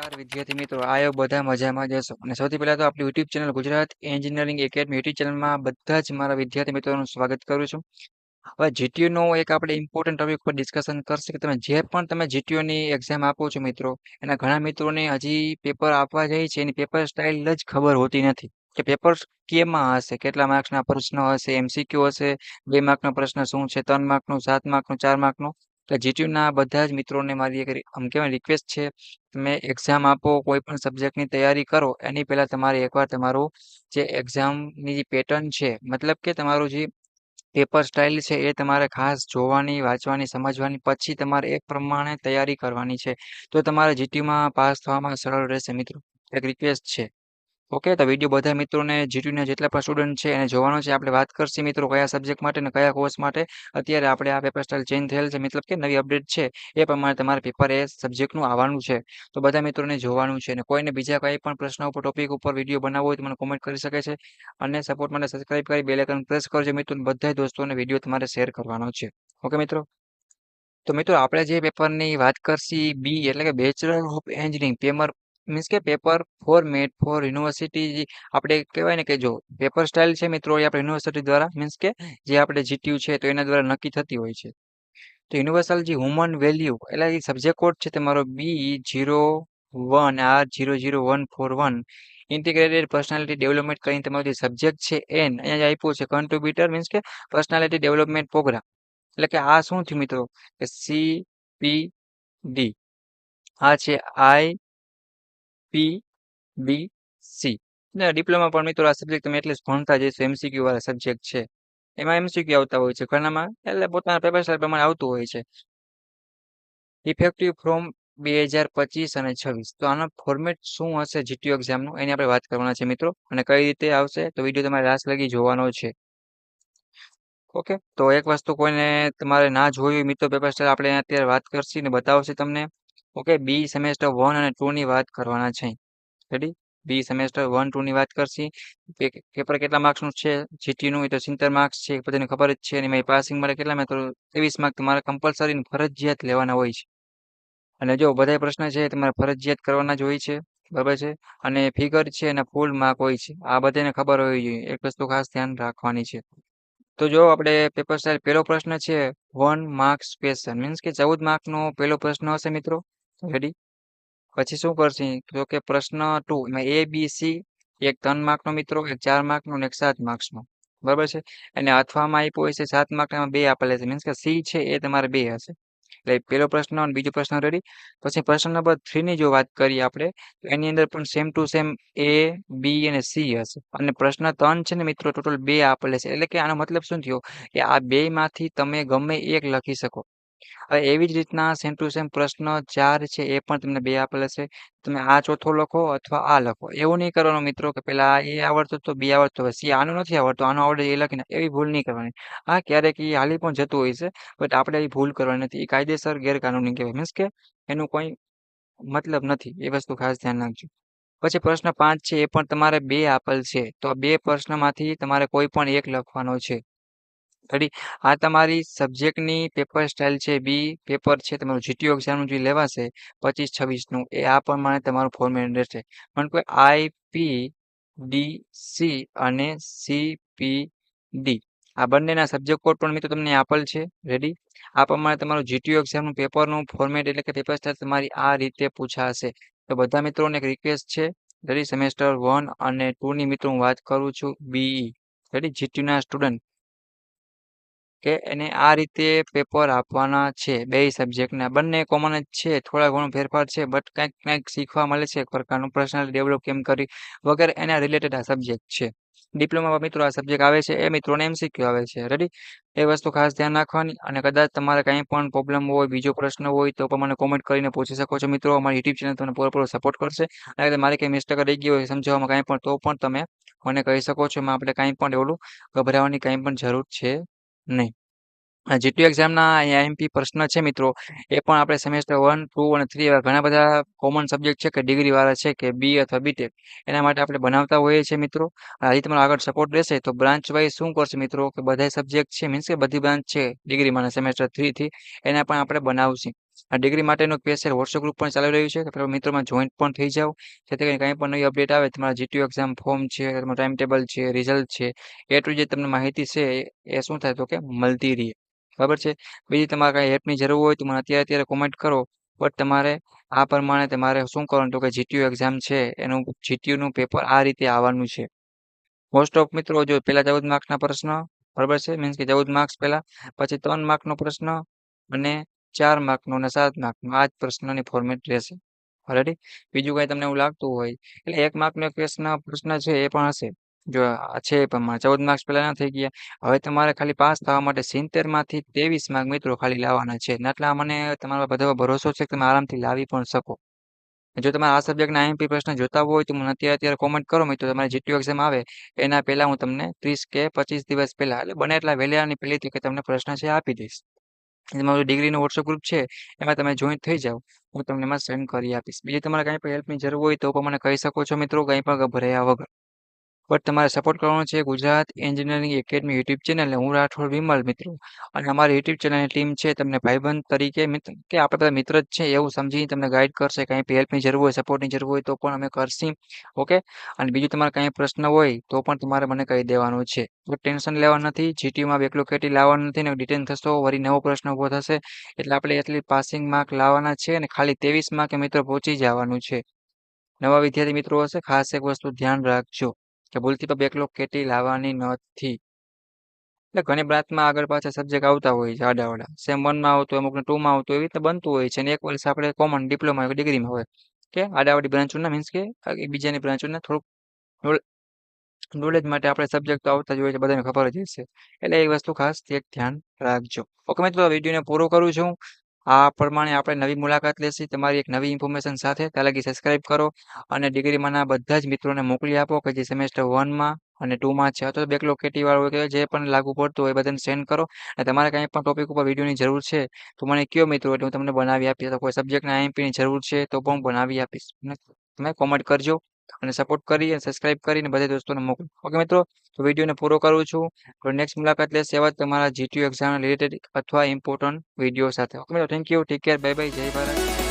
નમસ્કાર વિદ્યાર્થી મિત્રો, આયો બધા મજામાં જ હશો. અને સૌથી પહેલા તો આપણી YouTube channel Gujarat engineering academy YouTube ચેનલમાં બધા જ મારા વિદ્યાર્થી મિત્રોનું સ્વાગત કરું છું. હવે જીટીયુ નો એક આપણે ઇમ્પોર્ટન્ટ ટોપિક પર ડિસ્કશન કરશે કે તમે જીટીયુ ની એક્ઝામ આપો છો મિત્રો, એના ઘણા મિત્રોને હજી પેપર આપવા જાય છે એની પેપર સ્ટાઇલ જ ખબર હોતી નથી કે પેપર કેમાં હશે, કેટલા માર્ક્સના પ્રશ્નો હશે, એમસીક્યુ હશે, 2 માર્કનો પ્રશ્ન શું છે, 3 માર્કનું, 7 માર્કનું, 4 માર્કનું. એટલે જીટીયુ ના બધા જ મિત્રોને મારી એક આમ કહેવાય રિક્વેસ્ટ છે, તમે એક્ઝામ આપો, કોઈ પણ સબ્જેક્ટની તૈયારી કરો એની પહેલા તમારે એકવાર તમારું જે એક્ઝામની જે પેટર્ન છે, મતલબ કે તમારું જે પેપર સ્ટાઇલ છે એ તમારે ખાસ જોવાની, વાંચવાની, સમજવાની, પછી તમારે એ પ્રમાણે તૈયારી કરવાની છે. તો તમારે જીટીયુમાં પાસ થવામાં સરળ રહેશે મિત્રો. એક રિક્વેસ્ટ છે. ઓકે, તો વિડીયો બધા મિત્રોને જીટીયુના જેટલા પણ સ્ટુડન્ટ છે એને જોવાનો છે. આપણે વાત કરશી મિત્રો કયા સબ્જેક્ટ માટે અને કયા કોર્સ માટે અત્યારે આપણે આ પેપર સ્ટાઇલ ચેન્જ થયેલ છે, મતલબ કે નવી અપડેટ છે એ પ્રમાણે તમારે પેપર એ સબ્જેક્ટનું આવવાનું છે. તો બધા મિત્રોને જોવાનું છે. અને કોઈને બીજા કંઈ પણ પ્રશ્ન ઉપર ટોપિક ઉપર વિડીયો બનાવવો હોય તો મને કોમેન્ટ કરી શકે છે. અને સપોર્ટ માટે સબસ્ક્રાઇબ કરી બેલ આઇકન પ્રેસ કરજો મિત્રો. બધા દોસ્તોને વિડીયો તમારે શેર કરવાનો છે. ઓકે મિત્રો. તો મિત્રો આપણે જે પેપરની વાત કરશી બી એટલે કે bachelor of engineering paper, means કે પેપર ફોર્મેટ ફોર યુનિવર્સિટી. આપણે કહેવાય ને કે જો પેપર સ્ટાઇલ છે મિત્રો એ આપણે યુનિવર્સિટી દ્વારા, મીન્સ કે જે આપણે જીટીયુ છે તો એના દ્વારા નક્કી થતી હોય છે. તો યુનિવર્સલ જે હ્યુમન વેલ્યુ એટલે એ સબ્જેક્ટ કોડ છે તમારો B01R00141. ઇન્ટિગ્રેટેડ પર્સનાલિટી ડેવલપમેન્ટ કરીને તમારો જે સબ્જેક્ટ છે એન અહીંયા આપ્યું છે કન્ટ્રીબ્યુટર, મીન્સ કે પર્સનાલિટી ડેવલપમેન્ટ પ્રોગ્રામ. એટલે કે આ શું થયું મિત્રો કે CPD, આ છે IPBC. ડિપ્લોમા પણ મિત્રો આ સબ્જેક્ટ તમે એટલે જ ભણતા જશો, એમસીક્યુ વાળા સબ્જેક્ટ છે. એમાં એમસીક્યુ આવતા હોય છે ઘણામાં, એટલે પોતાના પેપર સ્ટાઇલ પ્રમાણે આવતું હોય છે. ઇફેક્ટિવ ફ્રોમ 2025 અને 26. તો આનો ફોર્મેટ શું હશે જીટીયુ એક્ઝામનું એની આપણે વાત કરવાના છે મિત્રો, અને કઈ રીતે આવશે તો વિડીયો તમારે લાસ્ટ લગી જોવાનો છે. ઓકે, તો એક વસ્તુ કોઈને તમારે ના જોયું મિત્રો, પેપર સ્ટાઇલ આપણે અત્યારે વાત કરશી ને બતાવશે તમને. ઓકે, બી સેમેસ્ટર 1 અને 2 ની વાત કરવાના છે. રેડી? બી સેમેસ્ટર 1 2 ની વાત કરશી. પેપર કેટલા માર્ક્સનું છે જીટીયુ નું, એ તો 70 માર્ક્સ છે, બધાને ખબર જ છે. અને એમાં પાસિંગ માટે કેટલા મિત્રો 23 માર્ક તમારે કમ્પલસરી ફરજિયાત લેવાના હોય છે. અને જો બધા પ્રશ્ન છે એ તમારે ફરજિયાત કરવાના જ હોય છે, બરાબર છે. અને ફિગર છે અને ફૂલ માર્ક હોય છે, આ બધાને ખબર હોવી જોઈએ. એક વસ્તુ ખાસ ધ્યાન રાખવાની છે. તો જો આપણે પેપર સ્ટાઇલ પહેલો પ્રશ્ન છે 1 માર્ક્સ ક્વેશ્ચન, મીન્સ કે 14 માર્કનો પહેલો પ્રશ્ન હશે મિત્રો. રેડી? પછી શું કરશે તો કે પ્રશ્ન 2 એમાં એ બી સી, એક 3 માર્કનો મિત્રો, એક 4 માર્કનો અને એક 7 માર્ક્સનો, બરાબર છે. અને અથવામાં આપ્યો હોય છે 7 માર્કના, 2 આપેલા છે, મીન્સ કે સી છે એ તમારે 2 હશે. એટલે પહેલો પ્રશ્ન અને બીજો પ્રશ્ન રેડી. પછી પ્રશ્ન નંબર 3 ની જો વાત કરીએ આપણે તો એની અંદર પણ સેમ ટુ સેમ એ, બી અને સી હશે. અને પ્રશ્ન 3 છે ને મિત્રો ટોટલ 2 આપેલા છે. એટલે કે આનો મતલબ શું થયો કે આ 2 માંથી તમે ગમે એક લખી શકો. હવે એવી જ રીતના સેમ ટુ સેમ પ્રશ્ન 4 છે એ પણ તમને 2 આપેલા છે. તમે આ ચોથો લખો અથવા આ લખો. એવું નહીં કરવાનું મિત્રો કે પેલા એ આવડતું તો બી આવડતું, હવે સી આનું નથી આવડતું, આનું આવડે એ લખીને, એવી ભૂલ નહીં કરવાની. હા, ક્યારેક એ હાલી પણ જતું હોય છે, બટ આપણે એ ભૂલ કરવાની નથી. એ કાયદેસર ગેરકાનૂની કહેવાય, મીન્સ કે એનું કોઈ મતલબ નથી. એ વસ્તુ ખાસ ધ્યાન રાખજો. પછી પ્રશ્ન 5 છે એ પણ તમારે 2 આપેલ છે, તો આ 2 પ્રશ્નમાંથી તમારે કોઈ પણ એક લખવાનો છે. રેડી? આ તમારી સબ્જેક્ટની પેપર સ્ટાઇલ છે. બી પેપર છે તમારું જીટીયુ એક્ઝામનું જે લેવાશે 25 26 નું, એ આ પ્રમાણે તમારું ફોર્મેટ રહેશે. પણ કોઈ IPDC અને CPD આ બંનેના સબ્જેક્ટ કોડ પણ મિત્રો તમને આપેલ છે. રેડી? આ પ્રમાણે તમારું જીટીયુ એક્ઝામનું પેપરનું ફોર્મેટ એટલે કે પેપર સ્ટાઇલ તમારી આ રીતે પૂછાશે. તો બધા મિત્રોને એક રિક્વેસ્ટ છે, રેડી? સેમેસ્ટર 1 અને 2 ની મિત્રો હું વાત કરું છું, બીઈ રેડી જીટીયુના સ્ટુડન્ટ, કે એને આ રીતે પેપર આપવાના છે. બે સબ્જેક્ટના બંને કોમન જ છે, થોડા ઘણો ફેરફાર છે, બટ કંઈક કંઈક શીખવા મળે છે એક પ્રકારનું. પર્સનાલિટી ડેવલપ કેમ કરી વગેરે એના રિલેટેડ આ સબ્જેક્ટ છે. ડિપ્લોમામાં મિત્રો આ સબ્જેક્ટ આવે છે એ મિત્રોને એમસીક્યુ આવે છે. રેડી? એ વસ્તુ ખાસ ધ્યાન રાખવાની. અને કદાચ તમારે કંઈ પણ પ્રોબ્લેમ હોય, બીજો પ્રશ્ન હોય તો પણ મને કોમેન્ટ કરીને પૂછી શકો છો મિત્રો. અમારી યુટ્યુબ ચેનલ તમને પૂરેપૂરો સપોર્ટ કરશે. અને મારી કંઈ મિસ્ટેક રહી ગઈ હોય સમજાવવામાં કાંઈ પણ, તો પણ તમે મને કહી શકો છો. એમાં આપણે કાંઈ પણ એવડું ગભરાવાની કાંઈ પણ જરૂર છે નહીં. જીટીયુ એક્ઝામના આઈએમપી પ્રશ્ન છે મિત્રો, એ પણ આપણે સેમેસ્ટર 1 2 અને 3 એવા ઘણા બધા કોમન સબ્જેક્ટ છે કે ડિગ્રી વાળા છે કે બી અથવા બીટેક, એના માટે આપણે બનાવતા હોઈએ છીએ મિત્રો. હજી તમારો આગળ સપોર્ટ રહેશે તો બ્રાન્ચ વાઇઝ શું કરશે મિત્રો કે બધા સબ્જેક્ટ છે, મીન્સ કે બધી બ્રાન્ચ છે ડિગ્રીમાં સેમેસ્ટર 3 થી, એના પણ આપણે બનાવશું. આ ડિગ્રી માટેનું સ્પેશિયલ વોટ્સએપ ગ્રુપ પણ ચાલી રહ્યું છે, તો પેલા મિત્રોમાં જોઈન્ટ પણ થઈ જાવ, જેથી કરીને કંઈ પણ નવી અપડેટ આવે, તમારા જીટીયુ એક્ઝામ ફોર્મ છે, તમારું ટાઈમ ટેબલ છે, રિઝલ્ટ છે, એ ટુ જે તમને માહિતી છે એ શું થાય તો કે મળતી રહે. બરાબર છે. બીજી તમારે કાંઈ હેલ્પની જરૂર હોય તો મને અત્યારે કોમેન્ટ કરો. બટ તમારે આ પ્રમાણે તમારે શું કરવાનું તો કે જીટીયુ એક્ઝામ છે એનું જીટીયુનું પેપર આ રીતે આવવાનું છે. મોસ્ટ ઓફ મિત્રો જો પેલા 14 માર્ક્સના પ્રશ્ન, બરાબર છે, મીન્સ કે 14 માર્ક્સ પહેલા, પછી 3 માર્કનો પ્રશ્ન અને 4 માર્કનો અને 7 માર્કનો આ જ પ્રશ્નની ફોર્મેટ રહેશે. રેડી? બીજું કંઈ તમને એવું લાગતું હોય એટલે 1 માર્કનો એક પ્રશ્ન છે એ પણ હશે. જો આ છે એ પ્રમાણે 14 માર્ક્સ પહેલા ના થઈ ગયા. હવે તમારે ખાલી પાસ થવા માટે 70 માંથી 23 માર્ક મિત્રો ખાલી લાવવાના છે. એટલા મને તમારા બધા ભરોસો છે કે તમે આરામથી લાવી પણ શકો. જો તમારે આ સબ્જેક્ટના આઈએમપી પ્રશ્ન જોતા હોય તો મને અત્યારે કોમેન્ટ કરો મિત્રો. તમારી જીટીયુ એક્ઝામ આવે એના પહેલા હું તમને 30 કે 25 દિવસ પહેલા એટલે બને એટલા વહેલાની પહેલી તકે તમને પ્રશ્ન છે આપી દઈશ. મારું ડિગ્રીનું વોટ્સઅપ ગ્રુપ છે એમાં તમે જોઈન થઈ જાઓ. હું તમને એમાં સેન્ડ કરી આપીશ. બીજી તમારે કાંઈ પણ હેલ્પની જરૂર હોય તો પણ મને કહી શકો છો મિત્રો, કંઈ પણ ગભરાયા વગર. બટ તમારે સપોર્ટ કરવાનો છે Gujarat engineering academy YouTube channel. હું રાઠોડ વિમલ મિત્રો, અને અમારી યુટ્યુબ ચેનલની ટીમ છે તમને ભાઈબંધ તરીકે મિત્ર કે આપણે બધા મિત્ર જ છે એવું સમજીને તમને ગાઈડ કરશે. કાંઈ પણ હેલ્પની જરૂર હોય, સપોર્ટની જરૂર હોય તો પણ અમે કરશું. ઓકે. અને બીજું તમારે કાંઈ પ્રશ્ન હોય તો પણ તમારે મને કહી દેવાનું છે. ટેન્શન લેવા નથી. જીટીયુમાં બેકલોગ કેટી લાવવાનું નથી ને ડિટેન થશો વળી નવો પ્રશ્ન ઊભો થશે એટલે આપણે એટલી પાસિંગ માર્ક લાવવાના છે અને ખાલી 23 માર્કે મિત્રો પહોંચી જવાનું છે. નવા વિદ્યાર્થી મિત્રો હશે ખાસ એક વસ્તુ ધ્યાન રાખજો કે ભૂલથી પણ બેકલોગ કેટી લાવવાની નથી. એટલે ઘણી બ્રાન્ચમાં આગળ પાછા સબ્જેક્ટ આવતા હોય છે આડાઅવળા. સેમ 1 માં આવતો હોય, અમુકને 2 માં આવતો હોય, એવી રીતે બનતું હોય છે. અને એક વર્ષ આપણે કોમન ડિપ્લોમા ડિગ્રીમાં હોય કે આડાઅવળી બ્રાન્ચોના મીન્સ કે એકબીજાની બ્રાન્ચોના થોડુંક નોલેજ માટે આપણે સબ્જેક્ટ તો આવતા જ હોય છે, બધાને ખબર જ હશે. એટલે એ વસ્તુ ખાસ એક ધ્યાન રાખજો. ઓકે મિત્રો, આ વિડીયોને પૂરો કરું છું. આ પ્રમાણે આપણે નવી મુલાકાત લેશી તમારી એક નવી ઇન્ફોર્મેશન સાથે. ત્યાં લગી સબસ્ક્રાઇબ કરો અને ડિગ્રીમાંના બધા જ મિત્રોને મોકલી આપો કે જે સેમેસ્ટર 1માં અને 2માં છે અથવા તો બેકલોગ કેટી વાળો હોય કે જે પણ લાગુ પડતું હોય એ બધાને સેન્ડ કરો. અને તમારે કંઈ પણ ટોપિક ઉપર વિડીયોની જરૂર છે તો મને કયો મિત્રો, એટલે હું તમને બનાવી આપીશ. અથવા કોઈ સબ્જેક્ટના આઈએમપીની જરૂર છે તો પણ હું બનાવી આપીશ. તમે કોમેન્ટ કરજો અને સપોર્ટ કરી અને સબસ્ક્રાઇબ કરીને બધા દોસ્તોને મોકલો. ઓકે મિત્રો, તો વિડીયોને પૂરો કરું છું. તો નેક્સ્ટ મુલાકાત લેશે એવા જ તમારા જીટીયુ એક્ઝામ રિલેટેડ અથવા ઇમ્પોર્ટન્ટ વિડીયો સાથે. ઓકે મિત્રો, thank you, take care, bye bye, જય ભારત.